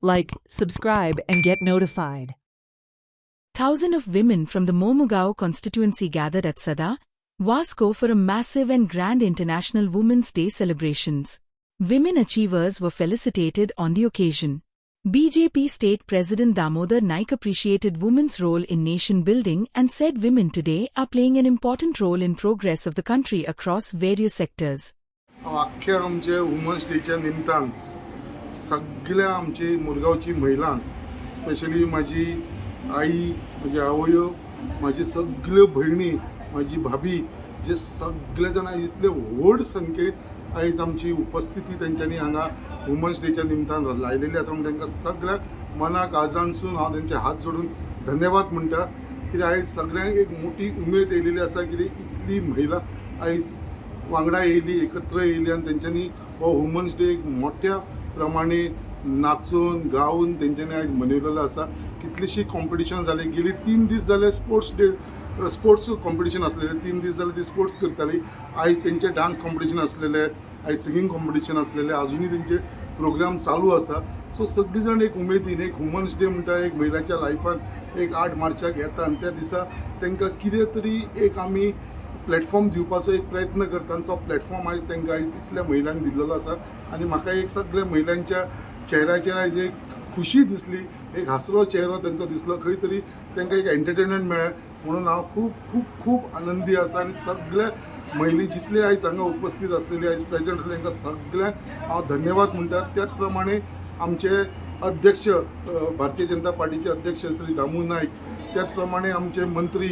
like, subscribe, and get notified. Thousands of women from the Momugao constituency gathered at Sada, Wasco for a massive and grand International Women's Day celebrations. Women achievers were felicitated on the occasion. BJP State President Damodar Naik appreciated women's role in nation building and said women today are playing an important role in progress of the country across various sectors. अख्ख्या आमचे women's डेच्या निमतान सगळ्या आमची मुरगांवची महिला specially माझी आई माझी आवयो माझी सगळ्यो भयणी माझी भाभी जे सगळे जाण इतले व्हड संख्येन आयज आमची उपस्थिती तेंच्यांनी हांगा वुमन्स डेच्या निमतान लायलेली आसा म्हणून तांकां सगळ्यांक मनाक आजानसून हांव तेंचे हात जोडून धन्यवाद म्हणटा कित्याक आयज सगळ्यांक एक मोठी उमेद येयलेली आसा कित्याक इतली महिला आयज वांगडा येयली एकत्र येयली आनी तेंच्यांनी हो वुमन्स डे एक मोठ्या प्रमाणे नाचून गावन तेंच्यांनी आयज मनयलेलो आसा कितलीशी कॉम्पिटिशन जाली गेली 3 दीस जाले स्पोर्ट्स कॉम्पिटिशन आसलेले 3 दीस जाले ती स्पोर्ट्स करताली आयज तेंचे डान्स कॉम्पिटिशन आसलेले आयज सिंगींग कॉम्पिटिशन आसलेले अजुनूय तेंचे प्रोग्राम चालू आसा सो सगळी जाण एक उमेदीन एक वुमन्स डे म्हणटा एक महिलाच्या लायफान एक 8 मार्चाक येता आनी त्या दिसा तांकां कितें तरी एक आमी प्लॅटफॉर्म दिवपाचो एक प्रयत्न करता आनी तो प्लॅटफॉर्म आयज तांकां आयज इतल्या महिलांक दिल्लो आसा आनी म्हाका एक सगळ्या महिलांच्या चेहऱ्याचेर आयज एक खुशी दिसली एक हासरो चेहरो तांचो दिसलो खंय तरी तांकां एक एंटरटेनमेंट मेळ्ळें म्हणून हांव खूब खूब खूब आनंदी आसा आनी सगळ्या महिली जितले आयज हांगा उपस्थित आसलेली आयज प्रेजंट आसले तांकां सगळ्यांक हांव धन्यवाद म्हणटा त्याच प्रमाणे आमचे अध्यक्ष भारतीय जनता पार्टीचे अध्यक्ष श्री दामू नायक त्याच प्रमाणे आमचे मंत्री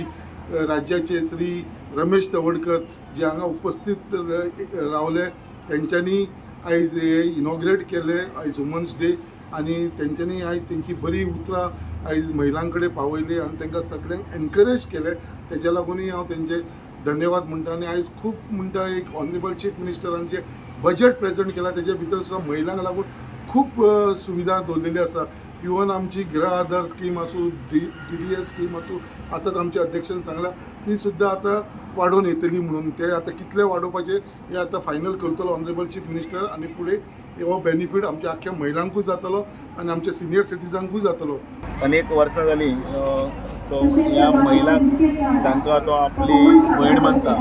राज्याचे श्री रमेश तवडकर जे हांगा उपस्थित रावले तेंच्यांनी आयज इनॉग्रेट केले आयज वुमन्स डे आनी तेंच्यांनी आयज तेंची बरी उतरां आयज महिलां कडेन पावयली आनी तांकां सगळ्यांक एनकरेज केले तेच्या लागूनय हांव तेंचे धन्यवाद म्हणटा आनी आयज खूब म्हणटा एक ऑनरेबल चीफ मिनिस्टरान जे बजेट प्रेजेंट केला तेच्या भितर सुद्दां महिलांक लागून खूब सुविधा दवरलेली आसा इवन आमची गृह आधार स्कीम आसूं DDS स्कीम आसूं आतांच आमच्या अध्यक्षान सांगला ती सुद्दां आतां वाडोवन येतली म्हणून ते आतां कितले वाडोवपाचे हे आतां फायनल करतलो ऑनरेबल चीफ मिनिस्टर आनी फुडें हो बेनिफीट आमच्या आख्ख्या महिलांकूय जातलो आनी आमच्या सिनियर सिटीजनांकूय जातलो अनेक वर्सां जाली तो ह्या महिलांक तांकां तो आपली भयण मानता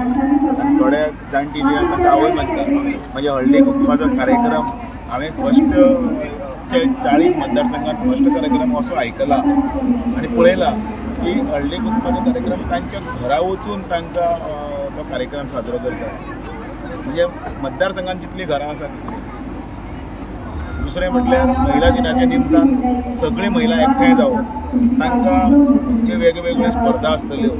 थोड्या जाणटी तांकां आवय मानता म्हाज्या हळदी कुंकमाचो कार्यक्रम हांवें फस्ट 40 मतदारसंघात फस्ट कार्यक्रम असो आयकला आनी पळयला की हळदी कुंकमाचो कार्यक्रम तांच्या घरा वचून तांकां तो कार्यक्रम साजरो करता म्हणजे मतदारसंघात जितलीं घरां आसात तितलीं दुसरें म्हटल्यार महिला दिनाच्या निमतान सगळी महिला एकठांय जावप तांकां जे वेगवेगळ्यो स्पर्धा आसतल्यो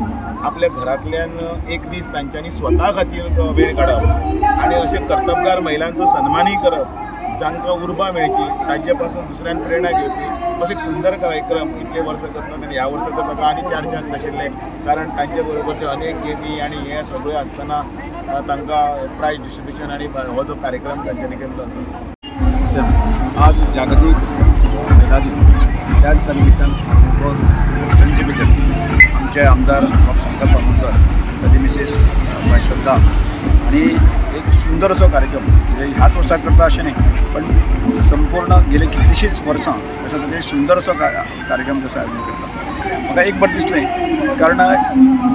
आपल्या घरांतल्यान एक दीस तांच्यांनी स्वता खातीर वेळ काडप आनी अशे कर्तबगार महिलांचो सन्मानय करप जांकां उर्बा मेळची तांचे पासून दुसऱ्यान प्रेरणा घेवपी अशे सुंदर कार्यक्रम इतले वर्सां करतात आनी ह्या वर्सा तर ताका आनी 4 चान्स आशिल्ले कारण तांचे बरोबरचे अनेक गेमी आनी हे सगळ्यो आसतना तांकां प्रायज डिस्ट्रिब्युशन आनी हो जो कार्यक्रम तांच्यांनी केल्लो आसा आज जागतीक महिला दिन त्या दिसा निमित्तान तांचे भितर आमचे आमदार डॉ. संकल्प आमोणकर ताची मिसेस श्रद्धा आणि एक सुंदर असो कार्यक्रम म्हणजे ह्याच वर्साक करता अशें न्ही पण संपूर्ण गेले कितलीशींच वर्सां अशें ताजेर सुंदर असो कार्यक्रम जसो आयोजन करता म्हाका एक बरें दिसलें कारण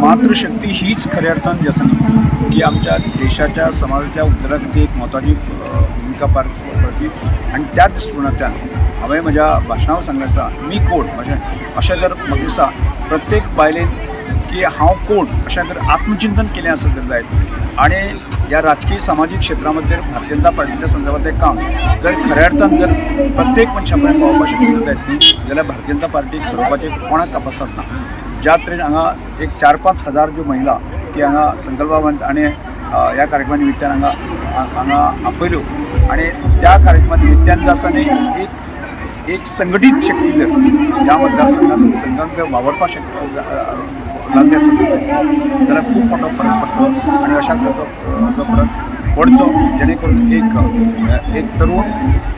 मातृशक्ती हीच खऱ्या अर्थान जी आसा न्ही की आमच्या देशाच्या समाजाच्या उद्दारा खातीर एक म्हत्वाची भुमिका पार करपी आनी त्याच दृश्टिकोनांतल्यान हांवें म्हज्या भाशणांत सांगलें आसा मी कोण अशें जर म्हाका दिसता प्रत्येक बायलेन की हांव कोण अशें जर आत्मचिंतन केलें आसत जर जायत आनी ह्या राजकीय सामाजीक क्षेत्रामध्ये भारतीय जनता पार्टीच्या संदर्भातलें काम जर खऱ्या अर्थान जर प्रत्येक मनशा पर्यंत पावपाक शकता जायत जाल्यार भारतीय जनता पार्टीक हरोवपाचें कोणाक तपासत ना ज्या तरेन हांगा एक 4-5 हजार ज्यो महिला की हांगा संकल्प आनी ह्या कार्यक्रमा निमित्तान हांगा आपयल्यो आनी त्या कार्यक्रमा निमित्तान जो आसा न्ही एक संघटीत शक्ती जर ह्या मतदारसंघात वावरपाक लागली आसत जाल्यार खूब मोठो फरक पडटलो आनी अशा तरेचो फरक पडचो जेणे करून एक तरूण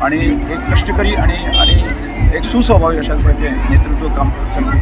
आनी एक कश्टकरी आनी एक सुस्वभावी अशा तरेचें नेतृत्व काम करपी